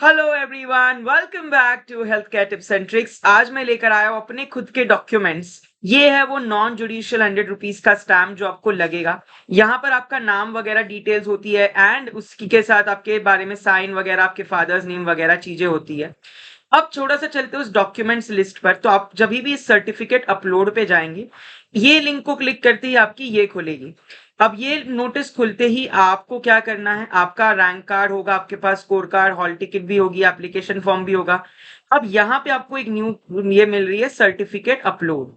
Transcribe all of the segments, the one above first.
Hello everyone, welcome back to health care tips and tricks. आज मैं लेकर आया हूँ अपने खुद के डॉक्यूमेंट्स। ये है वो नॉन जुडिशियल 100 रुपीज का स्टैम्प जो आपको लगेगा। यहाँ पर आपका नाम वगैरह डिटेल्स होती है एंड उसकी के साथ आपके बारे में साइन वगैरह, आपके फादर्स नेम वगैरह चीजें होती है। अब थोड़ा सा चलते हैं उस डॉक्यूमेंट्स लिस्ट पर। तो आप जब भी इस सर्टिफिकेट अपलोड पे जाएंगे, ये लिंक को क्लिक करते ही आपकी ये खुलेगी। अब ये नोटिस खुलते ही आपको क्या करना है, आपका रैंक कार्ड होगा, आपके पास स्कोर कार्ड, हॉल टिकट भी होगी, एप्लीकेशन फॉर्म भी होगा। अब यहाँ पे आपको एक न्यू ये मिल रही है सर्टिफिकेट अपलोड।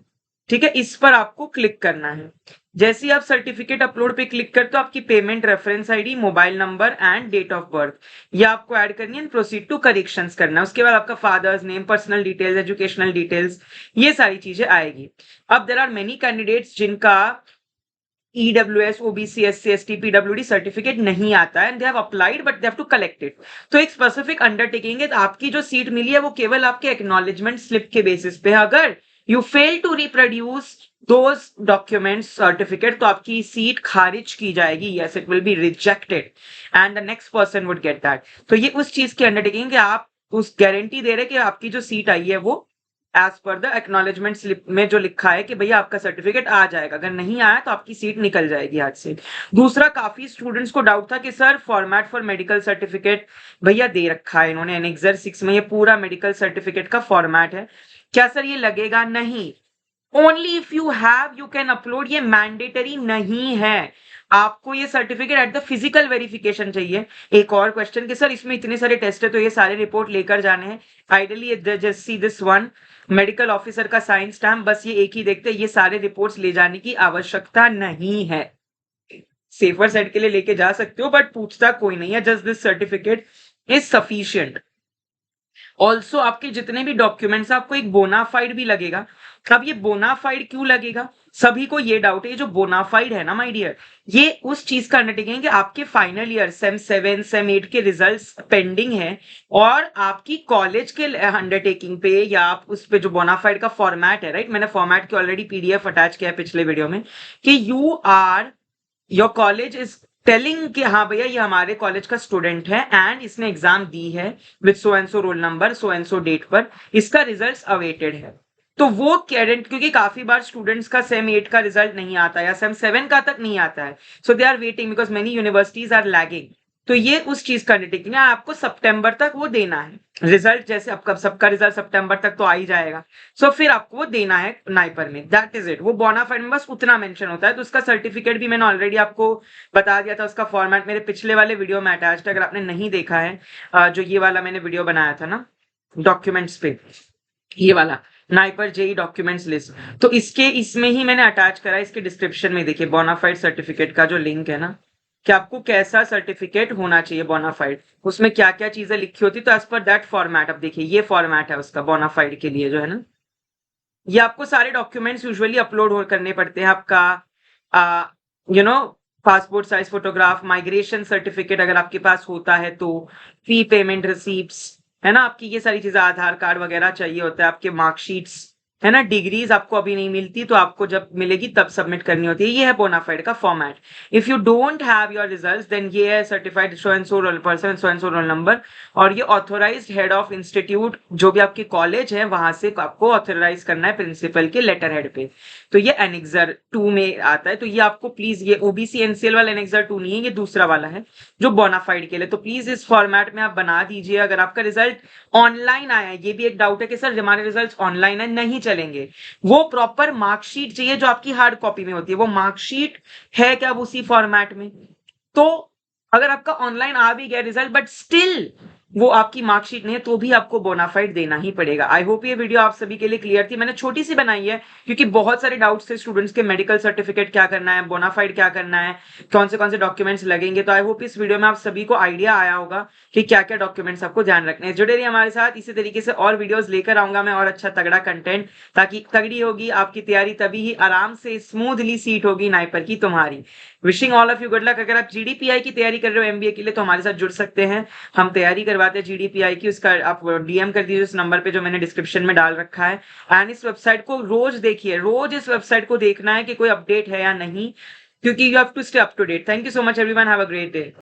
ठीक है, इस पर आपको क्लिक करना है। जैसे ही आप सर्टिफिकेट अपलोड पे क्लिक करते हो, आपकी payment reference ID, mobile number and date of birth ये आपको ऐड करनी है, प्रोसीड टू करेक्शंस करना है। उसके बाद आपका father's name, personal details, educational details, ये सारी चीजें आएगी। अब देर आर मेनी कैंडिडेट्स जिनका EWS, OBC, SC, ST, PWD certificate नहीं आता है and they have applied but they have to collect it. तो एक स्पेसिफिक अंडरटेकिंग है, आपकी जो सीट मिली है वो केवल आपके एक्नॉलेजमेंट स्लिप के बेसिस पे है। अगर you fail to reproduce those documents certificate तो आपकी सीट खारिज की जाएगी। Yes, it will be rejected and the next person would get that. तो ये उस चीज की अंडरटेकिंग है, आप उस गारंटी दे रहे कि आपकी जो सीट आई है वो as per the acknowledgement slip में जो लिखा है कि भैया आपका सर्टिफिकेट आ जाएगा। अगर नहीं आया तो आपकी सीट निकल जाएगी हाथ से। दूसरा, काफी स्टूडेंट्स को डाउट था कि sir format for medical certificate भैया दे रखा है इन्होंने एनेक्सर 6 में, ये पूरा मेडिकल सर्टिफिकेट का फॉर्मेट है, क्या सर ये लगेगा? नहीं, only if you have you can upload. ये मैंडेटरी नहीं है, आपको ये certificate at the physical verification चाहिए। एक और क्वेश्चन कि सर इसमें इतने सारे टेस्ट है तो ये सारे रिपोर्ट लेकर जाने हैं। Ideally just see this one, medical officer का साइन स्टैम्प, बस ये एक ही देखते हैं, ये सारे रिपोर्ट्स ले जाने की आवश्यकता नहीं है। सेफर साइड के लिए लेके जा सकते हो बट पूछता कोई नहीं है, just this certificate is sufficient. Also आपके जितने भी डॉक्यूमेंट्स, आपको एक बोनाफाइड भी लगेगा। अब ये बोनाफाइड क्यों लगेगा? सभी को ये डाउट है। ये जो बोनाफाइड है ना माय डियर, ये उस चीज का अंडरटेकिंग है कि आपके फाइनल ईयर सेम 7 सेम 8 के रिजल्ट्स पेंडिंग है और आपकी कॉलेज के अंडरटेकिंग पे या आप उस पे जो बोनाफाइड का फॉर्मेट है, राइट, मैंने फॉर्मेट की ऑलरेडी PDF अटैच किया है पिछले वीडियो में, कि you are your college is telling कि हाँ भैया ये हमारे कॉलेज का स्टूडेंट है एंड इसने एग्जाम दी है with so and so roll number, so and so date पर, इसका रिजल्ट अवेटेड है। तो वो कैडेंट, क्योंकि काफी बार स्टूडेंट्स का सेम 8 का रिजल्ट नहीं आता या सेम 7 का तक नहीं आता है, so they are waiting because many universities are lagging. तो ये उस चीज का अंडरटेकिंग है, आपको सितंबर तक वो देना है रिजल्ट। जैसे आपका सबका रिजल्ट सितंबर तक तो आ ही जाएगा, सो फिर आपको वो देना है नाइपर में, दैट इज इट। वो बोनाफाइड में बस उतना मेंशन होता है। तो उसका सर्टिफिकेट भी मैंने ऑलरेडी आपको बता दिया था, उसका फॉर्मेट मेरे पिछले वाले वीडियो में अटैच्ड है, अगर आपने नहीं देखा है। जो ये वाला मैंने वीडियो बनाया था ना डॉक्यूमेंट्स पे, ये वाला नाइपर जेई डॉक्यूमेंट्स लिस्ट, तो इसमें ही मैंने अटैच करा है। इसके डिस्क्रिप्शन में देखिए बोनाफाइड सर्टिफिकेट का जो लिंक है ना, कि आपको कैसा सर्टिफिकेट होना चाहिए बोनाफाइड, उसमें क्या क्या चीजें लिखी होती, तो एज पर दैट फॉर्मेट। अब देखिए ये फॉर्मेट है उसका बोनाफाइड के लिए जो है ना, ये आपको सारे डॉक्यूमेंट्स यूजुअली अपलोड करने पड़ते हैं। आपका passport size photograph, migration certificate अगर आपके पास होता है तो, फी पेमेंट रिसीप्ट्स, है ना, आपकी ये सारी चीजें, आधार कार्ड वगैरह चाहिए होता है, आपके मार्कशीट्स, है ना, डिग्रीज आपको अभी नहीं मिलती तो आपको जब मिलेगी तब सबमिट करनी होती है। ये है बोनाफाइड का format. If you don't have your results then ये है certified so and so roll person, so and so roll number, और ये ऑथोराइज्ड हेड ऑफ इंस्टीट्यूट जो भी आपके कॉलेज है वहां से आपको ऑथोराइज करना है प्रिंसिपल के लेटर हेड पे। तो ये एनेक्सर 2 में आता है। तो ये आपको प्लीज, ये OBC NCL वाला एनेक्सर 2 नहीं है, ये दूसरा वाला है जो बोनाफाइड के लिए। तो प्लीज इस फॉर्मेट में आप बना दीजिए। अगर आपका रिजल्ट ऑनलाइन आया है, ये भी एक डाउट है कि सर हमारे रिजल्ट ऑनलाइन है, नहीं चलेंगे, वो प्रॉपर मार्कशीट चाहिए जो आपकी हार्ड कॉपी में होती है। वो मार्कशीट है क्या अब उसी फॉर्मेट में? तो अगर आपका ऑनलाइन आ भी गया रिजल्ट बट स्टिल वो आपकी मार्कशीट नहीं है तो भी आपको बोनाफाइड देना ही पड़ेगा। आई होप ये वीडियो आप सभी के लिए क्लियर थी। मैंने छोटी सी बनाई है क्योंकि बहुत सारे डाउट्स थे स्टूडेंट्स के, मेडिकल सर्टिफिकेट क्या करना है, बोनाफाइड क्या करना है, कौन से डॉक्यूमेंट्स लगेंगे। तो आई होप इस वीडियो में आप सभी को आइडिया आया होगा कि क्या क्या डॉक्यूमेंट्स आपको ध्यान रखने हैं। जुड़े रहिए हमारे साथ, इसी तरीके से और वीडियोस लेकर आऊंगा मैं और अच्छा तगड़ा कंटेंट, ताकि तगड़ी होगी आपकी तैयारी, तभी ही आराम से स्मूथली सीट होगी नाइपर की तुम्हारी। Wishing all of you good luck. अगर आप GDPI की तैयारी कर रहे हो MBA के लिए तो हमारे साथ जुड़ सकते हैं, हम तैयारी करवाते हैं GDPI की। उसका आप DM कर दीजिए उस नंबर पे जो मैंने डिस्क्रिप्शन में डाल रखा है। एंड इस वेबसाइट को रोज देखिए, रोज इस वेबसाइट को देखना है कि कोई अपडेट है या नहीं, क्योंकि you have to stay up to date. Thank you so much everyone, have a great day.